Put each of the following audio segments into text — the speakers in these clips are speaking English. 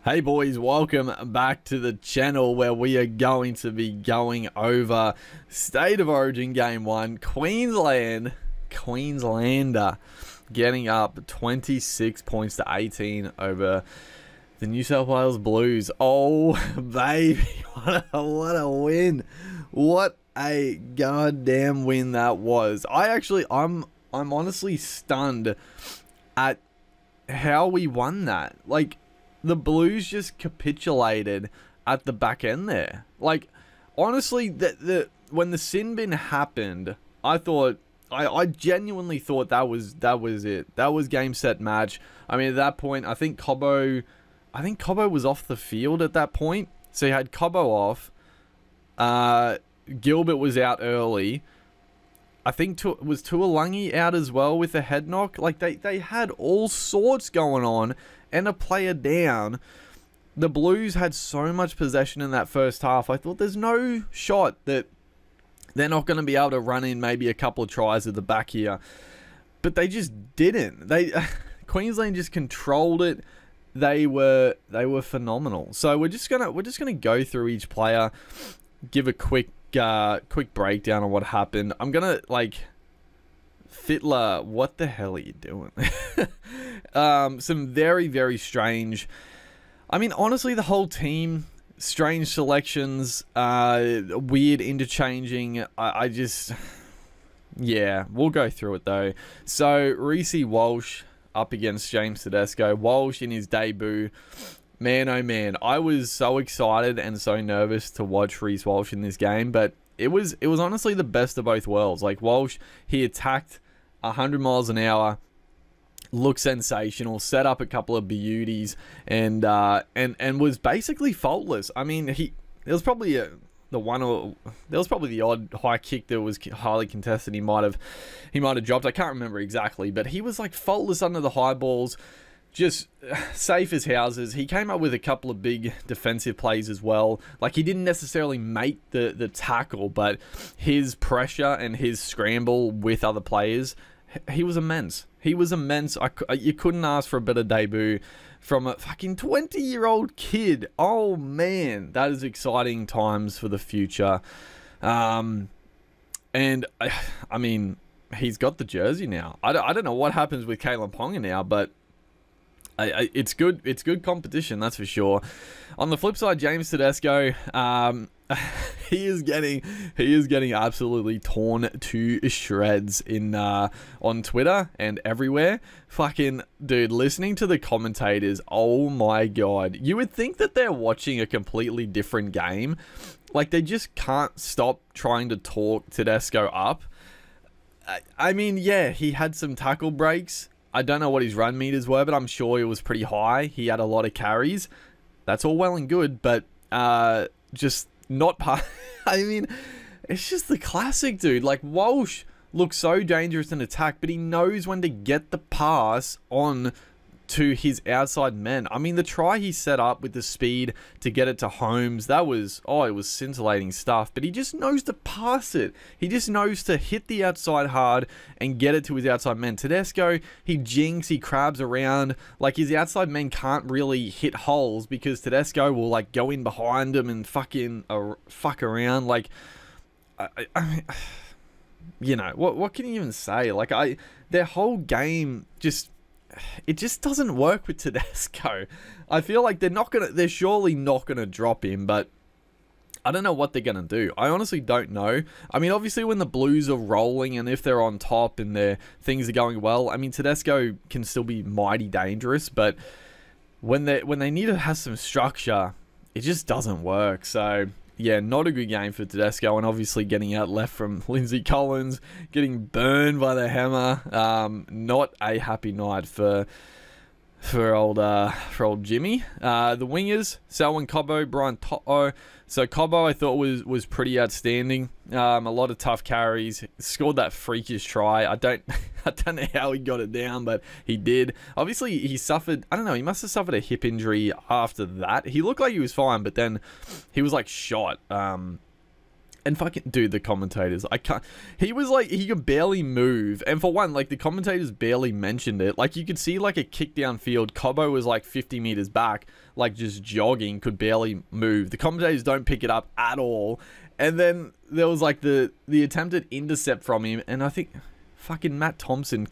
Hey boys, welcome back to the channel where we are going to be going over State of Origin Game 1. Queenslander getting up 26 points to 18 over the New South Wales Blues. Oh, baby, what a win. What a goddamn win that was. I'm honestly stunned at how we won that. Like, the Blues just capitulated at the back end there. Like, honestly, when the sin bin happened, I genuinely thought that was it. That was game, set, match. I mean, at that point, I think Cobbo was off the field at that point. So you had Cobbo off. Gilbert was out early. I think was Tuolangi out as well with a head knock. Like, they had all sorts going on and a player down. The Blues had so much possession in that first half. I thought there's no shot that they're not going to be able to run in maybe a couple of tries at the back here. But they just didn't. Queensland just controlled it. They were phenomenal. So we're just gonna go through each player, give a quick breakdown on what happened. I'm gonna, like, Fittler, what the hell are you doing? Some very, very strange. I mean, honestly, the whole team, strange selections, weird interchanging. I just, yeah, we'll go through it though. So Reece Walsh up against James Tedesco. Walsh in his debut. Man, oh man, I was so excited and so nervous to watch Reece Walsh in this game, but it was honestly the best of both worlds. Like, Walsh, he attacked 100 miles an hour, looked sensational, set up a couple of beauties, and was basically faultless. I mean, there was probably the odd high kick that was highly contested. He might have dropped. I can't remember exactly, but he was like faultless under the high balls. Just safe as houses. He came up with a couple of big defensive plays as well. Like, he didn't necessarily make the tackle, but his pressure and his scramble with other players, he was immense. He was immense. You couldn't ask for a better debut from a fucking 20-year-old kid. Oh, man. That is exciting times for the future. And, I mean, he's got the jersey now. I don't know what happens with Kalyn Ponga now, but it's good competition, that's for sure. On the flip side, James Tedesco, he is getting absolutely torn to shreds on Twitter and everywhere. Fucking dude, listening to the commentators, oh my god, you would think that they're watching a completely different game. Like, they just can't stop trying to talk Tedesco up. I mean, yeah, he had some tackle breaks. I don't know what his run meters were, but I'm sure it was pretty high. He had a lot of carries. That's all well and good, but just not part. I mean, it's just the classic, dude. Like, Walsh looks so dangerous in attack, but he knows when to get the pass on to his outside men. I mean, the try he set up with the speed to get it to Holmes, that was, oh, it was scintillating stuff, but he just knows to pass it. He just knows to hit the outside hard and get it to his outside men. Tedesco, he jinks, he crabs around. Like, his outside men can't really hit holes because Tedesco will, like, go in behind him and fucking fuck around. Like, I mean, you know, what can you even say? Like, their whole game just, it just doesn't work with Tedesco. I feel like they're surely not gonna drop him, but I don't know what they're gonna do. I honestly don't know. I mean, obviously when the Blues are rolling and if they're on top and things are going well, I mean, Tedesco can still be mighty dangerous, but when they need to have some structure, it just doesn't work. So yeah, not a good game for Tedesco, and obviously getting out left from Lindsay Collins, getting burned by the hammer. Not a happy night for old Jimmy. The wingers, Selwyn Cobbo, Brian To'o. So Cobbo, I thought was pretty outstanding. A lot of tough carries. Scored that freakish try. I don't know how he got it down, but he did. Obviously, he suffered, I don't know, he must have suffered a hip injury after that. He looked like he was fine, but then he was like shot. And fucking, dude, the commentators, I can't, he was like, he could barely move. And for one, like, the commentators barely mentioned it. Like, you could see, like, a kick downfield. Cobbo was, like, 50 meters back, like, just jogging, could barely move. The commentators don't pick it up at all. And then there was, like, the attempted intercept from him. And I think fucking Matt Thompson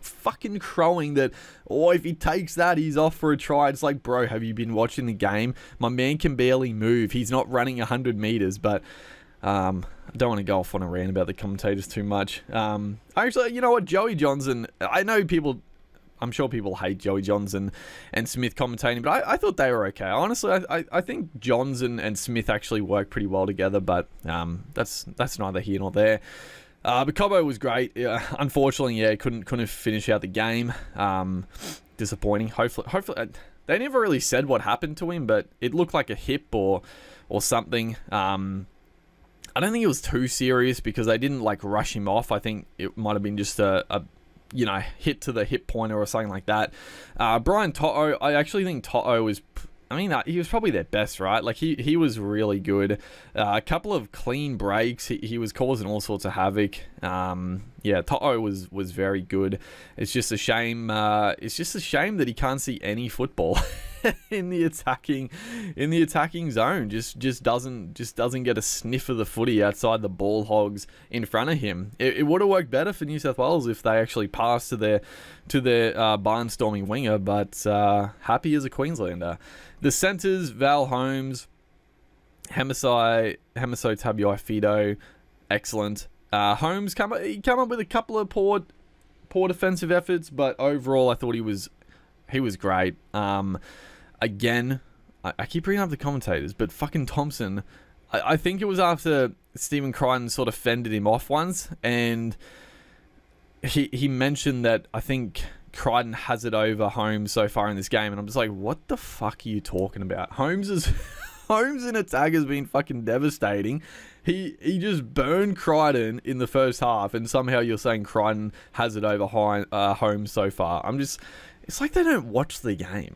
fucking crowing that, oh, if he takes that, he's off for a try. It's like, bro, have you been watching the game? My man can barely move. He's not running 100 meters, but... I don't want to go off on a rant about the commentators too much. Actually, you know what? Joey Johnson, I know people, I'm sure people hate Joey Johnson and Smith commentating, but I thought they were okay. Honestly, I think Johns and Smith actually work pretty well together, but that's neither here nor there. But Cobbo was great. Unfortunately, yeah, couldn't finish out the game. Disappointing. Hopefully, they never really said what happened to him, but it looked like a hip or something. I don't think it was too serious because they didn't like rush him off. I think it might have been just a you know, hit to the hip pointer or something like that. Brian To'o, I actually think To'o was, I mean, he was probably their best, right? Like, he was really good. A couple of clean breaks. He was causing all sorts of havoc. Yeah, To'o was very good. It's just a shame. It's just a shame that he can't see any football in the attacking zone. Just doesn't get a sniff of the footy outside the ball hogs in front of him. It would have worked better for New South Wales if they actually passed to their barnstorming winger. But happy as a Queenslander. The centres, Val Holmes, Hamisai Tabuai-Fidow, excellent. Holmes come up with a couple of poor defensive efforts, but overall I thought he was great. Again, I keep bringing up the commentators, but fucking Thompson, I think it was after Stephen Crichton sort of fended him off once, and he mentioned that I think Crichton has it over Holmes so far in this game, and I'm just like, what the fuck are you talking about? Holmes in attack has been fucking devastating. He just burned Crichton in the first half, and somehow you're saying Crichton has it over Holmes so far. It's like they don't watch the game.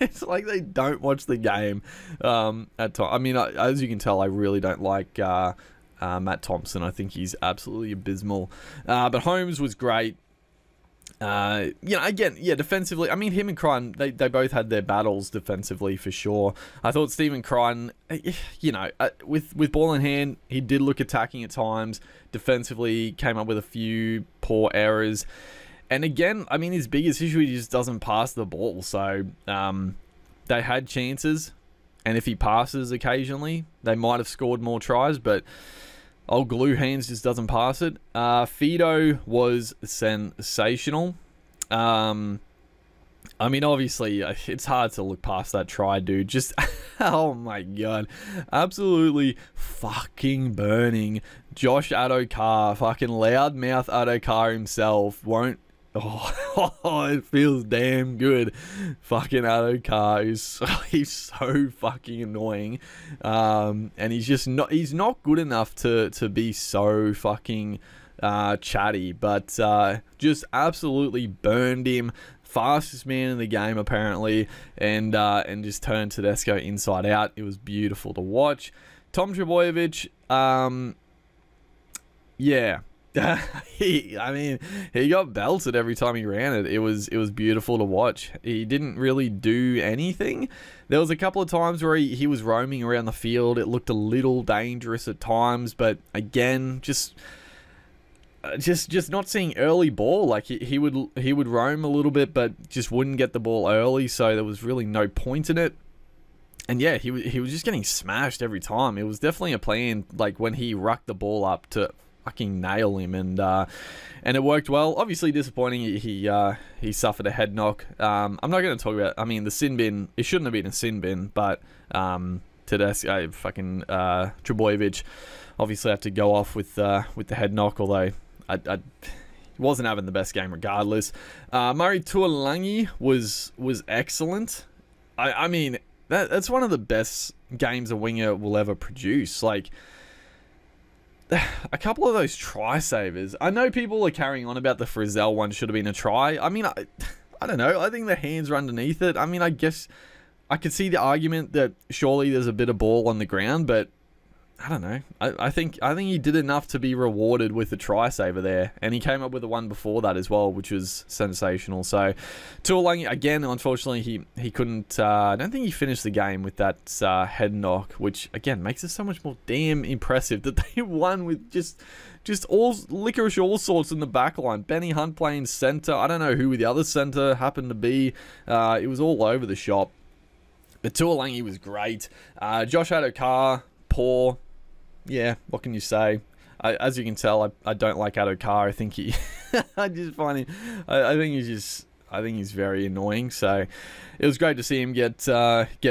It's like they don't watch the game at times. I mean, as you can tell, I really don't like Matt Thompson. I think he's absolutely abysmal. But Holmes was great. You know, again, yeah, defensively, I mean, him and Crichton, they both had their battles defensively for sure. I thought Stephen Crichton, you know, with ball in hand, he did look attacking at times. Defensively, came up with a few poor errors. And again, I mean, his biggest issue, he just doesn't pass the ball. So, they had chances, and if he passes occasionally, they might have scored more tries, but old glue hands just doesn't pass it. Fido was sensational. I mean, obviously, it's hard to look past that try, dude. Just, oh my god. Absolutely fucking burning. Josh Addo-Carr, fucking loudmouth Addo-Carr himself, won't... Oh, it feels damn good. Fucking Addo-Carr, he's so fucking annoying. And he's not good enough to be so fucking chatty, but just absolutely burned him. Fastest man in the game apparently, and just turned Tedesco inside out. It was beautiful to watch. Tom Trbojevic, yeah. I mean, he got belted every time he ran it. It was beautiful to watch. He didn't really do anything. There was a couple of times where he was roaming around the field. It looked a little dangerous at times, but again, just not seeing early ball. Like he would roam a little bit, but just wouldn't get the ball early. So there was really no point in it. And yeah, he was just getting smashed every time. It was definitely a plan. Like when he rucked the ball up to fucking nail him, and it worked well. Obviously disappointing, he suffered a head knock. I'm not going to talk about, I mean, the sin bin, it shouldn't have been a sin bin, but Tedesco, fucking Trbojevic obviously have to go off with the head knock, although I wasn't having the best game regardless. Murray Tuolangi was excellent. I mean, that's one of the best games a winger will ever produce. Like, a couple of those try savers. I know people are carrying on about the Frizzell one should have been a try. I mean, I don't know. I think the hands were underneath it. I mean, I guess I could see the argument that surely there's a bit of ball on the ground, but I don't know. I think he did enough to be rewarded with the try saver there, and he came up with the one before that as well, which was sensational. So, Tuolangi again, unfortunately, he couldn't. I don't think he finished the game with that head knock, which again makes it so much more damn impressive that they won with just all licorice all sorts in the back line. Benny Hunt playing center. I don't know who the other center happened to be. It was all over the shop. But Tuolangi was great. Josh Adokar, poor. Yeah, what can you say? As you can tell, I don't like Adokar. I think he, I just find him. I think he's very annoying. So it was great to see him get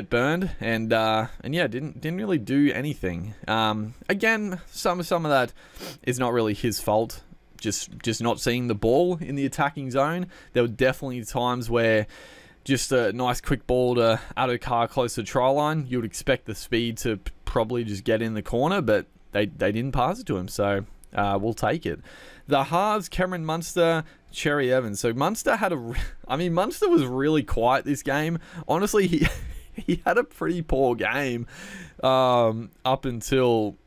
burned, and yeah, didn't really do anything. Again, some of that is not really his fault. Just not seeing the ball in the attacking zone. There were definitely times where just a nice quick ball to Adokar close to the try line, you would expect the speed to probably just get in the corner, but they didn't pass it to him, so we'll take it. The halves, Cameron Munster, Cherry Evans. So Munster had Munster was really quiet this game. Honestly, he had a pretty poor game up until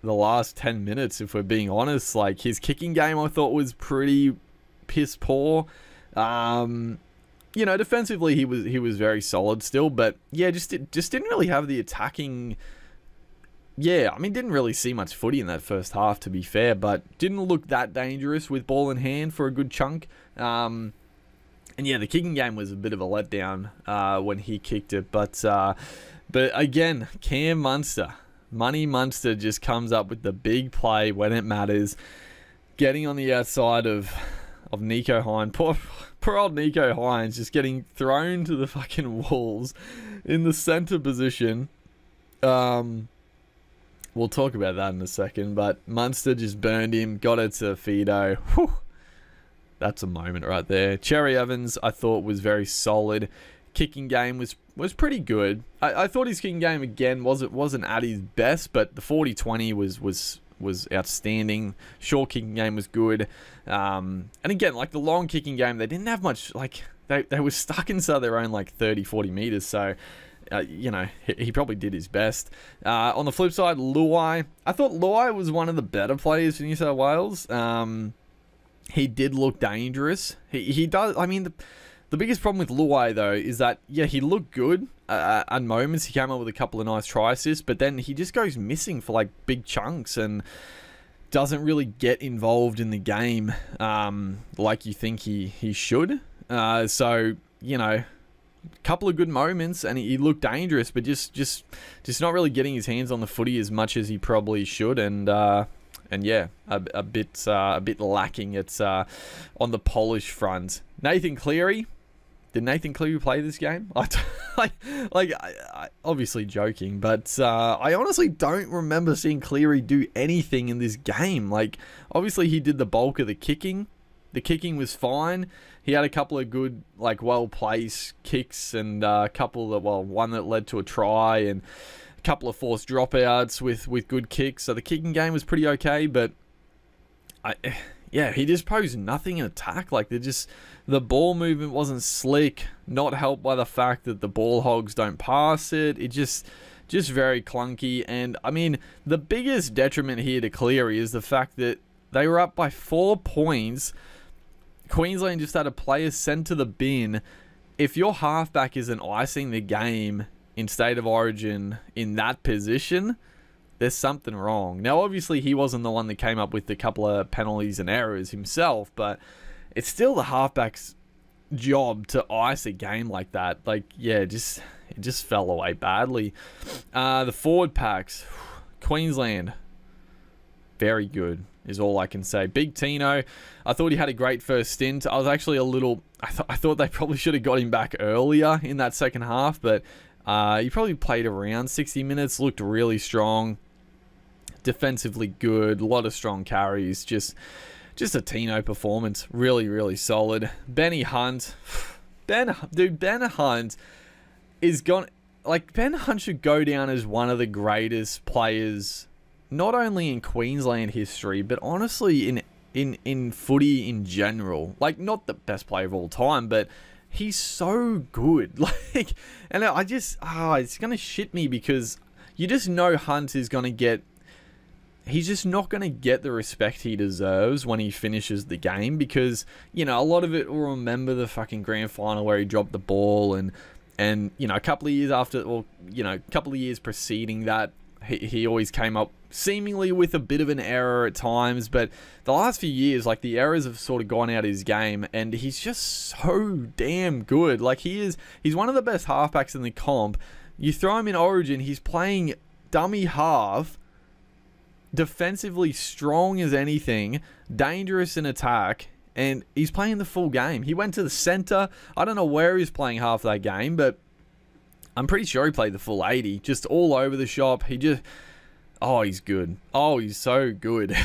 the last 10 minutes, if we're being honest. Like, his kicking game I thought was pretty piss poor. You know, defensively he was very solid still, but yeah, just didn't really have the attacking. Yeah, I mean, didn't really see much footy in that first half, to be fair, but didn't look that dangerous with ball in hand for a good chunk. And yeah, the kicking game was a bit of a letdown when he kicked it, but again, Cam Munster, Money Munster just comes up with the big play when it matters, getting on the outside of Nico Hines. Poor old Nico Hines just getting thrown to the fucking walls in the center position. We'll talk about that in a second, but Munster just burned him, got it to Fido. Whew. That's a moment right there. Cherry Evans, I thought, was very solid. Kicking game was pretty good. I thought his kicking game again wasn't at his best, but the 40-20 was outstanding. Short kicking game was good. And again, like the long kicking game, they didn't have much, like they were stuck inside their own like 30-40 meters, so you know, he probably did his best. On the flip side, Luai. I thought Luai was one of the better players for New South Wales. He did look dangerous. He does. I mean, the biggest problem with Luai, though, is that, yeah, he looked good at moments. He came up with a couple of nice try assists, but then he just goes missing for, like, big chunks and doesn't really get involved in the game like you think he should. So, you know, couple of good moments, and he looked dangerous, but just not really getting his hands on the footy as much as he probably should, and yeah, a bit lacking at on the polish front. Nathan Cleary. Did Nathan Cleary play this game? I obviously joking, but I honestly don't remember seeing Cleary do anything in this game. Like, obviously he did the bulk of the kicking. The kicking was fine. He had a couple of good, like, well-placed kicks, and a couple that, well, one that led to a try, and a couple of forced dropouts with good kicks. So the kicking game was pretty okay, but yeah, he just posed nothing in attack. Like, the ball movement wasn't slick, not helped by the fact that the ball hogs don't pass it. It just very clunky. And I mean, the biggest detriment here to Cleary is the fact that they were up by 4 points. Queensland just had a player sent to the bin. If your halfback isn't icing the game in State of Origin in that position, there's something wrong. Now, obviously, he wasn't the one that came up with a couple of penalties and errors himself, but it's still the halfback's job to ice a game like that. Like, yeah, it just fell away badly. The forward packs, Queensland, very good is all I can say. Big Tino, I thought he had a great first stint. I was actually a little, I thought they probably should have got him back earlier in that second half, but he probably played around 60 minutes, looked really strong, defensively good, a lot of strong carries, just a Tino performance, really, really solid. Benny Hunt, Ben Hunt is gone, like, Ben Hunt should go down as one of the greatest players, not only in Queensland history, but honestly in footy in general. Like, not the best player of all time, but he's so good. Like, and I just, it's going to shit me because you just know Hunt is going to get, he's just not going to get the respect he deserves when he finishes the game, because, you know, a lot of it will remember the fucking grand final where he dropped the ball, and you know, a couple of years after, or, you know, a couple of years preceding that, he always came up seemingly with a bit of an error at times. But the last few years, like, the errors have sort of gone out of his game, and he's just so damn good. Like, he's one of the best halfbacks in the comp. You throw him in Origin, he's playing dummy half, defensively strong as anything, dangerous in attack, and he's playing the full game. He went to the center. I don't know where he's playing half that game, but I'm pretty sure he played the full 80, just all over the shop. Oh, he's good. Oh, he's so good.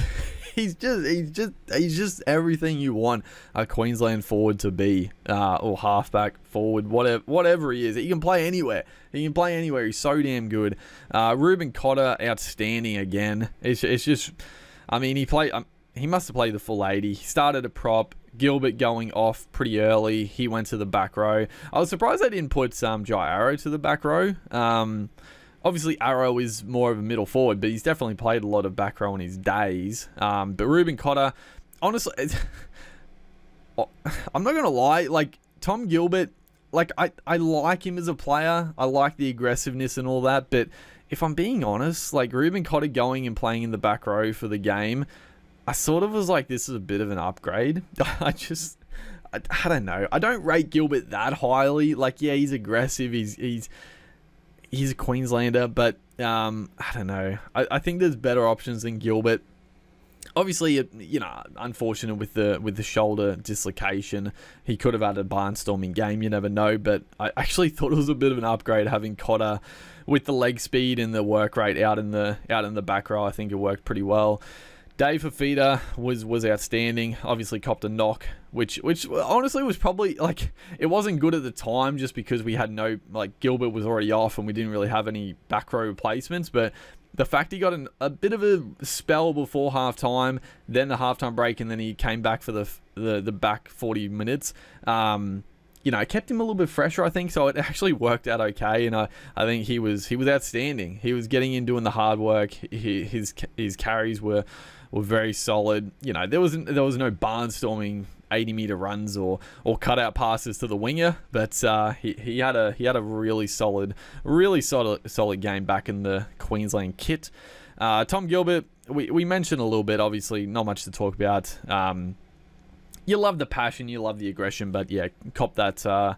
he's just everything you want a Queensland forward to be, or halfback, forward, whatever he is. He can play anywhere. He's so damn good. Reuben Cotter, outstanding again. It's just, I mean, he must have played the full 80. He started a prop. Gilbert going off pretty early. He went to the back row. I was surprised they didn't put Jai Arrow to the back row. Obviously, Arrow is more of a middle forward, but he's definitely played a lot of back row in his days. But Reuben Cotter, honestly, I'm not going to lie, like, Tom Gilbert, like, I like him as a player. I like the aggressiveness and all that, but if I'm being honest, like, Reuben Cotter going and playing in the back row for the game, I sort of was like, this is a bit of an upgrade. I don't know. I don't rate Gilbert that highly. Like, yeah, he's aggressive. He's a Queenslander, but I don't know. I think there's better options than Gilbert. Obviously, you know, unfortunate with the shoulder dislocation. He could have had a barnstorming game. You never know. But I actually thought it was a bit of an upgrade having Cotter with the leg speed and the work rate out in the back row. I think it worked pretty well. Dave Fifita was outstanding. Obviously copped a knock, which honestly was probably, like, it wasn't good at the time just because we had no, like, Gilbert was already off and we didn't really have any back row replacements. But the fact he got a bit of a spell before halftime, then the halftime break, and then he came back for the back 40 minutes, you know, it kept him a little bit fresher, I think. So it actually worked out okay, and I think he was outstanding. He was getting in, doing the hard work. His carries were very solid. You know, there was no barnstorming 80-meter runs or cutout passes to the winger, but he had a really solid game back in the Queensland kit. Tom Gilbert, we mentioned a little bit. Obviously, not much to talk about. You love the passion, you love the aggression, but yeah, cop that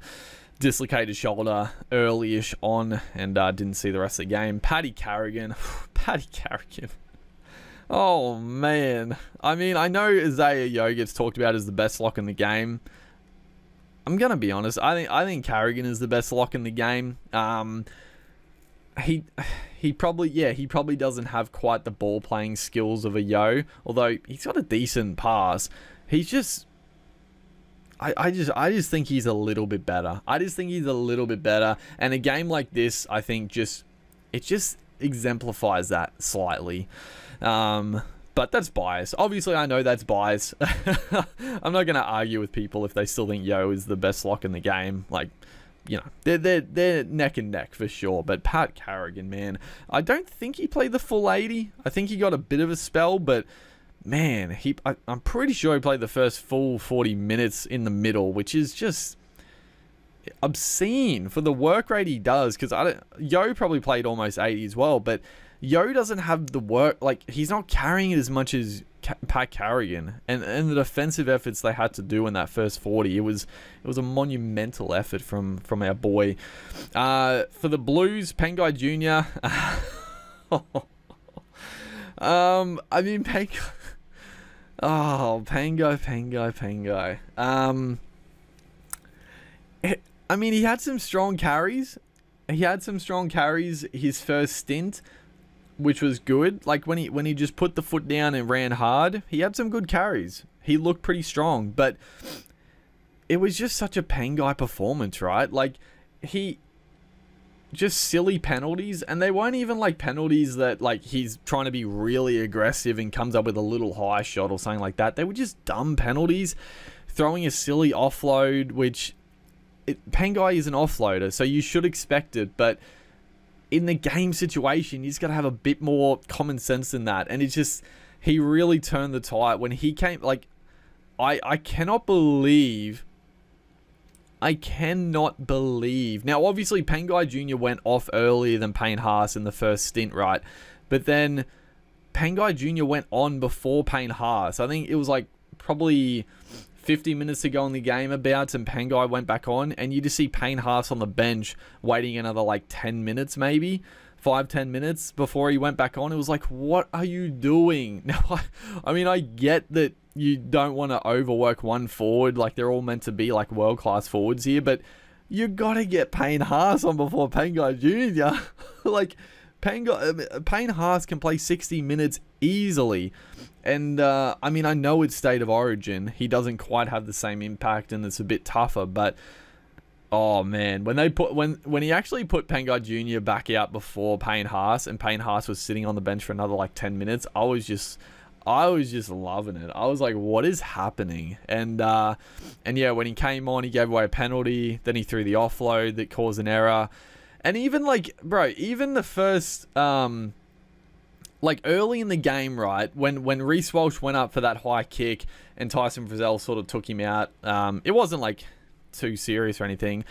dislocated shoulder early-ish on, and didn't see the rest of the game. Paddy Carrigan. Oh, man. I mean, I know Isaiah Yeo gets talked about as the best lock in the game. I'm going to be honest. I think Carrigan is the best lock in the game. He probably doesn't have quite the ball playing skills of a Yeo, although he's got a decent pass. He's just, I just think he's a little bit better. And a game like this, I think it just exemplifies that slightly. But that's bias. Obviously, I know that's bias. I'm not going to argue with people if they still think Yeo is the best lock in the game. Like, you know, they're neck and neck for sure. But Pat Carrigan, man, I don't think he played the full 80. I think he got a bit of a spell, but man, I'm pretty sure he played the first full 40 minutes in the middle, which is just obscene for the work rate he does. Because Yeo probably played almost 80 as well, but Yeo doesn't have the work, like, he's not carrying it as much as Pat Carrigan, and the defensive efforts they had to do in that first 40, it was a monumental effort from our boy. For the Blues, Pengai Jr. I mean, Pengai. Oh, Pengai. I mean, he had some strong carries. His first stint, which was good. Like, when he just put the foot down and ran hard, he had some good carries. He looked pretty strong, but it was just such a Pengai performance, right? Like, just silly penalties, and they weren't even like penalties that, like, he's trying to be really aggressive and comes up with a little high shot or something like that. They were just dumb penalties. Throwing a silly offload, which Pengai is an offloader, so you should expect it, but in the game situation, you just got to have a bit more common sense than that. And it's just, he really turned the tide when he came. Like, I cannot believe. Now, obviously, Pangai Jr. went off earlier than Payne Haas in the first stint, right? But then Pangai Jr. went on before Payne Haas. I think it was like probably 50 minutes to go in the game about, and Pangai went back on, and you just see Payne Haas on the bench waiting another like 10 minutes, maybe 5-10 minutes before he went back on. It was like, what are you doing? Now, I mean, I get that you don't want to overwork one forward, like they're all meant to be like world-class forwards here, but you got to get Payne Haas on before Pangai Jr. Like, Payne Haas can play 60 minutes easily. And, I mean, I know it's State of Origin. He doesn't quite have the same impact and it's a bit tougher, but oh man, when he actually put Pangai Jr. back out before Payne Haas, and Payne Haas was sitting on the bench for another like 10 minutes, I was just loving it. I was like, what is happening? And yeah, when he came on, he gave away a penalty, then he threw the offload that caused an error. And even like, bro, even the first, like early in the game, right, when Reece Walsh went up for that high kick and Tyson Frizell sort of took him out, it wasn't like too serious or anything.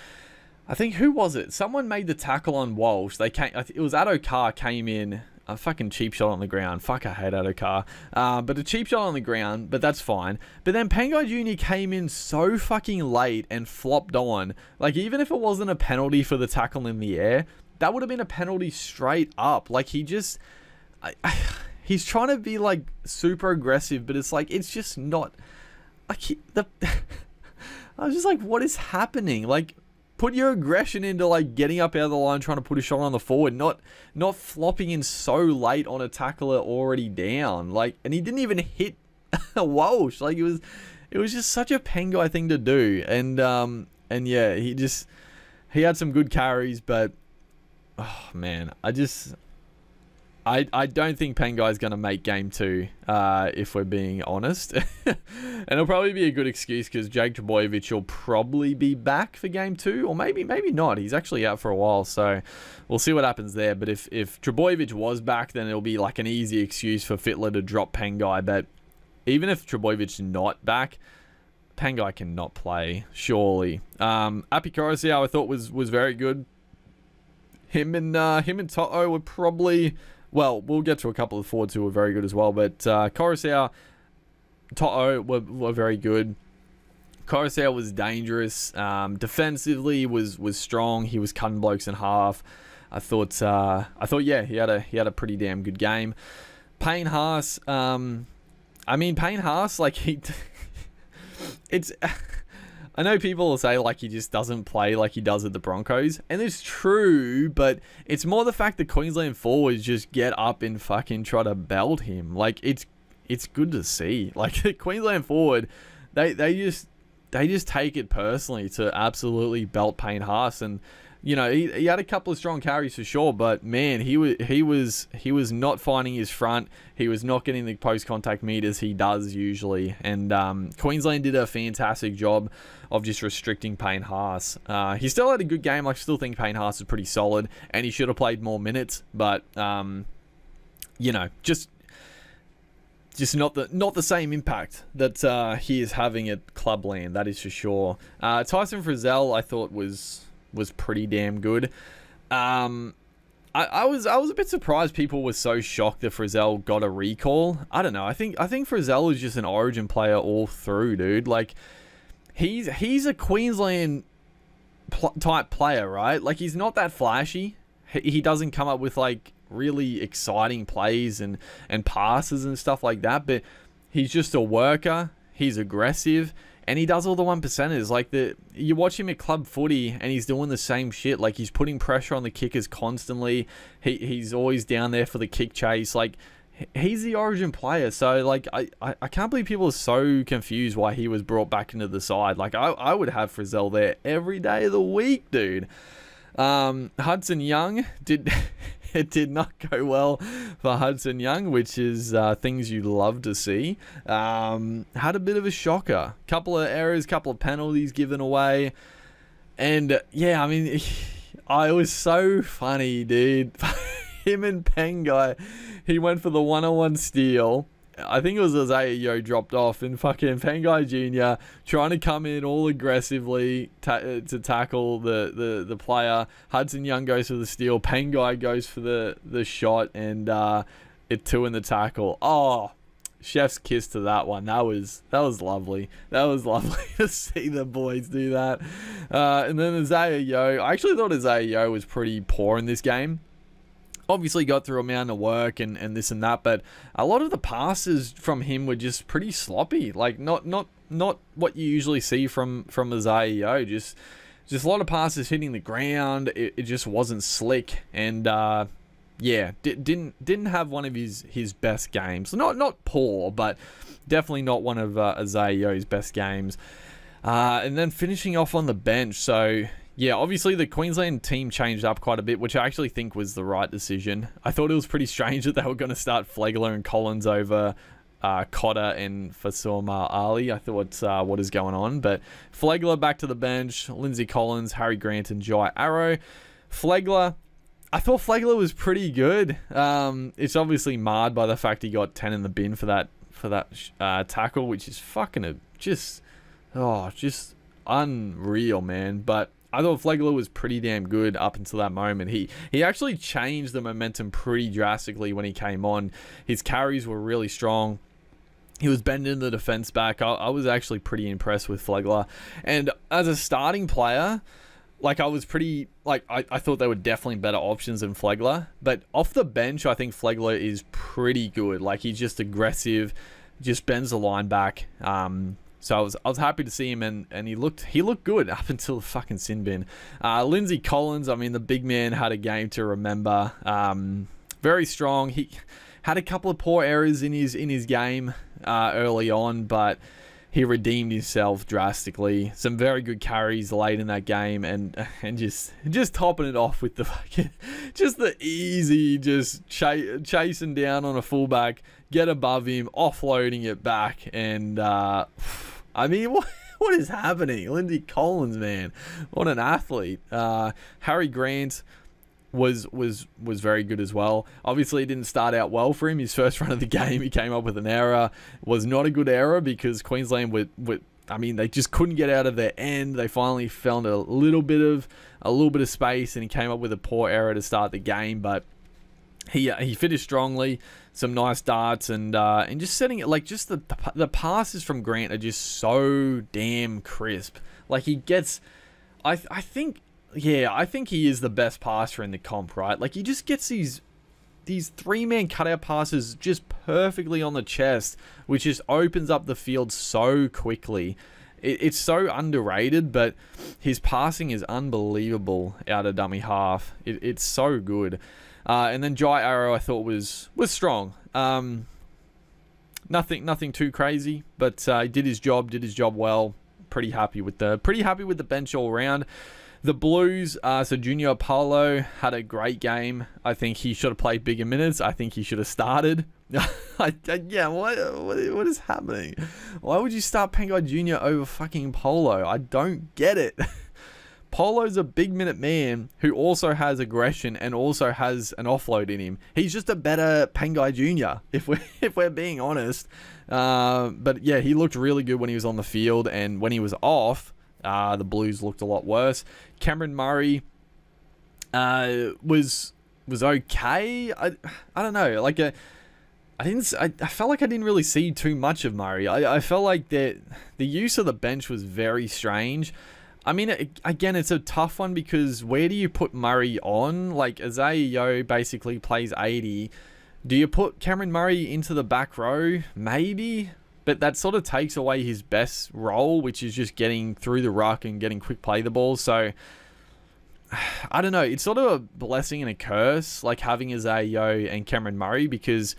I think, who was it? Someone made the tackle on Walsh. It was Addo-Carr came in, a fucking cheap shot on the ground. Fuck, I hate Addo-Carr. But a cheap shot on the ground, but that's fine. But then Pangai Jr. came in so fucking late and flopped on. Like, even if it wasn't a penalty for the tackle in the air, that would have been a penalty straight up. Like, he just... he's trying to be, like, super aggressive, but it's like, it's just not... Like, I was just like, what is happening? Like, put your aggression into like getting up out of the line, trying to put a shot on the forward, not flopping in so late on a tackler already down. Like, and he didn't even hit Walsh. Like, it was just such a Pangai thing to do. And yeah, he had some good carries, but oh man, I don't think Pangai's going to make game 2, if we're being honest. And it'll probably be a good excuse because Jake Trbojevic will probably be back for game 2, or maybe not. He's actually out for a while, so we'll see what happens there. But if Trbojevic was back, then it'll be like an easy excuse for Fittler to drop Pangai. But even if Trebojevic's not back, Pangai cannot play, surely. Api Koroisau I thought was very good. Him and Toto were probably... Well, we'll get to a couple of forwards who were very good as well, but Koroisau, Toto were very good. Koroisau was dangerous. Defensively was strong. He was cutting blokes in half. I thought yeah, he had a pretty damn good game. Payne Haas, I mean, Payne Haas, like, it's... I know people will say, like, he just doesn't play like he does at the Broncos. And it's true, but it's more the fact that Queensland forwards just get up and fucking try to belt him. Like, it's good to see. Like, the Queensland forward, they just take it personally to absolutely belt Payne Haas. And, you know, he had a couple of strong carries for sure, but man, he was not finding his front. He was not getting the post-contact meters he does usually. And Queensland did a fantastic job of just restricting Payne Haas. He still had a good game. I still think Payne Haas is pretty solid, and he should have played more minutes. But you know, just not the same impact that he is having at Clubland. That is for sure. Tyson Frizell, I thought was pretty damn good. I was a bit surprised people were so shocked that Frizell got a recall. I don't know. I think Frizell is just an Origin player all through, dude. Like, he's a Queensland type player, right? Like, he's not that flashy. He doesn't come up with like really exciting plays and passes and stuff like that, but he's just a worker. He's aggressive. And he does all the 1%ers. Like, you watch him at club footy and he's doing the same shit. Like, he's putting pressure on the kickers constantly. He's always down there for the kick chase. Like, he's the Origin player. So, like, I can't believe people are so confused why he was brought back into the side. Like, I would have Frizell there every day of the week, dude. Hudson Young it did not go well for Hudson Young, which is things you love to see. Had a bit of a shocker. Couple of errors, couple of penalties given away. And, yeah, I mean, Oh, it was so funny, dude. Him and Pengai, he went for the one-on-one steal. I think it was Isaiah Yo dropped off, and fucking Pengai Jr. trying to come in all aggressively to tackle the player. Hudson Young goes for the steal. Pengai goes for the shot, and it 2 in the tackle. Oh, chef's kiss to that one. That was lovely. That was lovely to see the boys do that. And then Isaiah Yo. I actually thought Isaiah Yo was pretty poor in this game. Obviously got through a mountain of work and this and that, but a lot of the passes from him were just pretty sloppy. Like not what you usually see from Isaiah Yo. Just a lot of passes hitting the ground. It just wasn't slick, and yeah, didn't have one of his best games. Not poor, but definitely not one of Isaiah Yo's best games. And then finishing off on the bench, so yeah, obviously the Queensland team changed up quite a bit, which I actually think was the right decision. I thought it was pretty strange that they were going to start Flegler and Collins over Cotter and Fasuma Ali. I thought, what is going on? But Flegler back to the bench, Lindsay Collins, Harry Grant, and Jai Arrow. Flegler, I thought Flegler was pretty good. It's obviously marred by the fact he got 10 in the bin for that tackle, which is fucking just unreal, man. But I thought Flegler was pretty damn good up until that moment. He actually changed the momentum pretty drastically when he came on. His carries were really strong. He was bending the defense back. I was actually pretty impressed with Flegler. And as a starting player, like I was pretty, like I thought they were definitely better options than Flegler. But off the bench, I think Flegler is pretty good. Like he's just aggressive, just bends the line back. So I was happy to see him, and he looked good up until the fucking sin bin. Lindsay Collins, I mean, the big man had a game to remember. Very strong. He had a couple of poor errors in his game early on, but he redeemed himself drastically. Some very good carries late in that game, and just topping it off with the fucking just the easy chasing down on a fullback, get above him, offloading it back, and I mean, what is happening? Lindsay Collins, man, what an athlete. Harry Grant was very good as well. Obviously, it didn't start out well for him. His first run of the game, he came up with an error. It was not a good error because Queensland I mean, they just couldn't get out of their end. They finally found a little bit of space, and he came up with a poor error to start the game. But he finished strongly, some nice darts, and just setting it, like, just the passes from Grant are just so damn crisp. Like he gets, I think he is the best passer in the comp, right? Like he just gets these 3-man cutout passes just perfectly on the chest, which just opens up the field so quickly. It's so underrated, but his passing is unbelievable out of dummy half. It's so good. And then Jai Arrow I thought was strong. Nothing too crazy, but he did his job well. Pretty happy with the bench all around. The Blues, so Junior Apollo had a great game. I think he should have played bigger minutes. I think he should have started. Yeah, what is happening? Why would you start Pengai Jr. over fucking Polo? I don't get it. Polo's a big minute man who also has aggression and also has an offload in him. He's just a better Pengai Jr. if we're being honest. But yeah, he looked really good when he was on the field, and when he was off, the Blues looked a lot worse. Cameron Murray was okay. I don't know. Like I felt like I didn't really see too much of Murray. I felt like the use of the bench was very strange. I mean, again, it's a tough one because where do you put Murray on? Like, Isaiah Yo basically plays 80. Do you put Cameron Murray into the back row? Maybe. But that sort of takes away his best role, which is just getting through the ruck and getting quick play the ball. So, I don't know. It's sort of a blessing and a curse, like having Isaiah Yo and Cameron Murray, because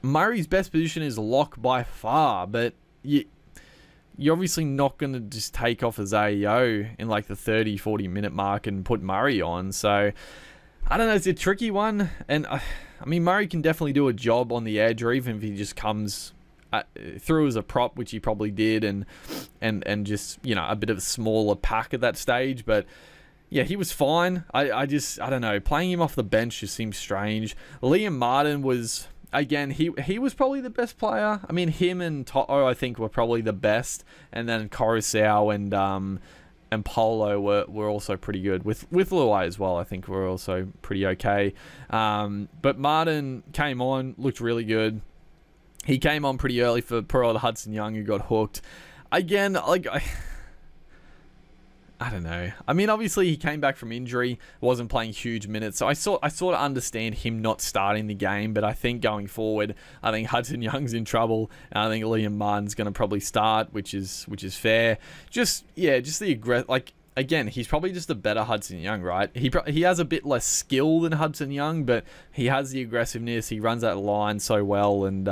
Murray's best position is lock by far, but you're obviously not going to just take off Isaiah Yo in like the 30-40 minute mark and put Murray on. So I don't know, it's a tricky one. And I mean, Murray can definitely do a job on the edge, or even if he just comes through as a prop, which he probably did, and just, you know, a bit of a smaller pack at that stage. But yeah, he was fine. I don't know. Playing him off the bench just seems strange. Liam Martin was, again, he was probably the best player. I mean, him and Toto, I think, were probably the best. And then Coruscant and Polo were also pretty good. With Luai as well, I think were also pretty okay. But Martin came on, looked really good. He came on pretty early for poor old Hudson Young, who got hooked. Again, like, I don't know. I mean, obviously he came back from injury, wasn't playing huge minutes, so I sort of understand him not starting the game. But I think going forward, I think Hudson Young's in trouble, and I think Liam Martin's going to probably start, which is fair. Just the like, again, he's probably just a better Hudson Young, right? He has a bit less skill than Hudson Young, but he has the aggressiveness. He runs that line so well, and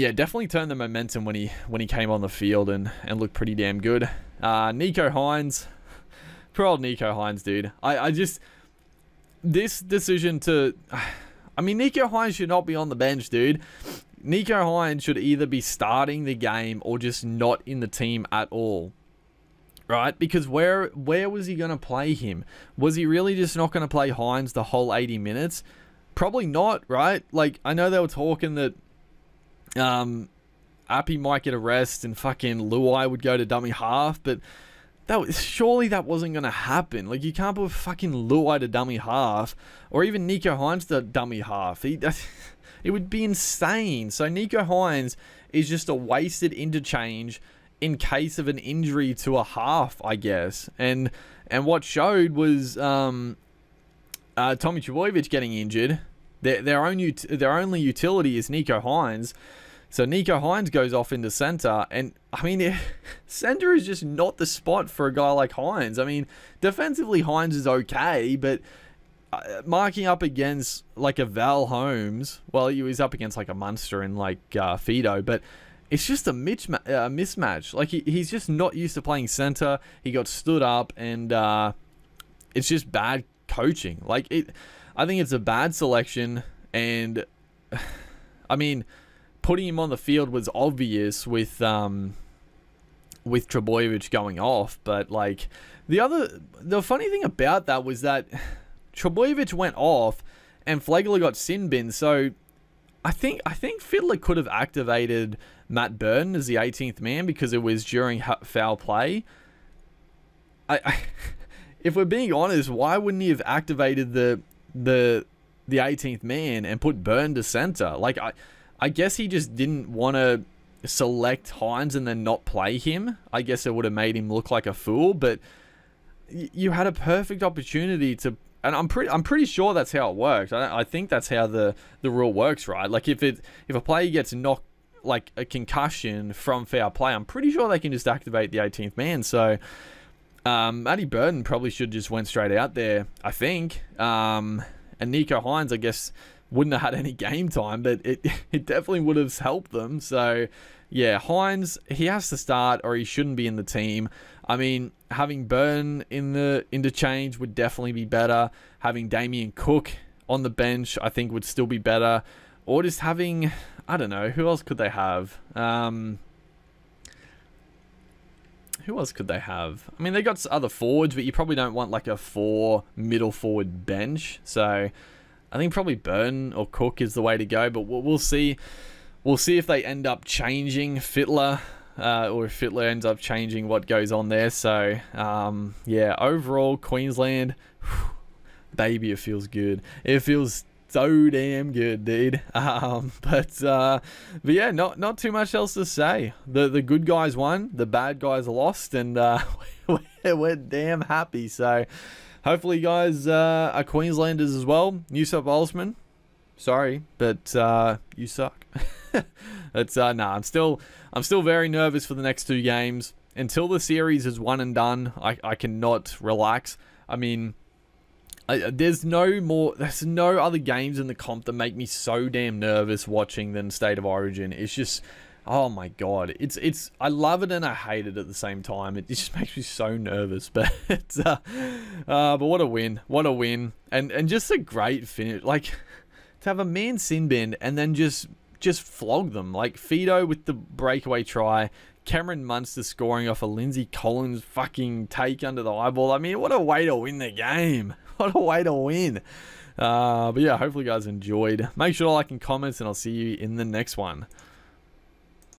yeah, definitely turned the momentum when he came on the field and looked pretty damn good. Nico Hines, poor old Nico Hines, dude. I just, this decision to, I mean, Nico Hines should not be on the bench, dude. Nico Hines should either be starting the game or just not in the team at all. Right? Because where was he going to play him? Was he really just not going to play Hines the whole 80 minutes? Probably not, right? Like, I know they were talking that Appy might get a rest and fucking Luai would go to dummy half, but surely that wasn't going to happen. Like, you can't put fucking Luai to dummy half, or even Nico Hines to dummy half. It would be insane. So Nico Hines is just a wasted interchange in case of an injury to a half, I guess. And what showed was Tommy Trbojevic getting injured. Their only utility is Nico Hines. So Nico Hines goes off into center, and I mean, center is just not the spot for a guy like Hines. I mean, defensively Hines is okay, but marking up against like a Val Holmes, well, he was up against like a Munster and like Fido, but it's just a mismatch. Like he's just not used to playing center. He got stood up, and it's just bad coaching. Like I think it's a bad selection, and I mean, putting him on the field was obvious with Trbojevic going off, but like the funny thing about that was that Trbojevic went off and Flegler got sin binned. So I think Fiddler could have activated Matt Burton as the 18th man because it was during foul play. If we're being honest, why wouldn't he have activated the 18th man and put Burton to center? Like, I guess he just didn't want to select Hines and then not play him. I guess it would have made him look like a fool, but you had a perfect opportunity to, and I'm pretty sure that's how it works. I think that's how the rule works, right? Like if a player gets knocked, like a concussion from foul play, I'm pretty sure they can just activate the 18th man. So Matty Burton probably should just went straight out there, I think. And Nico Hines, I guess, wouldn't have had any game time, but it definitely would have helped them. So yeah, Hines, he has to start or he shouldn't be in the team. I mean, having Burton in the interchange would definitely be better. Having Damien Cook on the bench, I think, would still be better. Or just having, I don't know, who else could they have? Who else could they have? I mean, they got other forwards, but you probably don't want like a 4 middle forward bench. So I think probably Burton or Cook is the way to go, but we'll see. We'll see if they end up changing Fittler, or if Fittler ends up changing what goes on there. So, yeah, overall, Queensland, baby, it feels good. It feels so damn good, dude. But yeah, not too much else to say. The good guys won, the bad guys lost, and we're damn happy. So hopefully you guys are Queenslanders as well. New South Walesmen, sorry, but you suck. But nah, I'm still very nervous for the next 2 games. Until the series is won and done, I cannot relax. I mean, there's no other games in the comp that make me so damn nervous watching than State of Origin. It's just, oh my god, it's I love it and I hate it at the same time. It just makes me so nervous. But but what a win, and just a great finish. Like, to have a man sin bin and then just flog them. Like Fido with the breakaway try, Cameron Munster scoring off a Lindsay Collins fucking take under the eyeball. I mean, what a way to win the game. What a way to win. But yeah, hopefully you guys enjoyed. Make sure to like and comment, and I'll see you in the next one.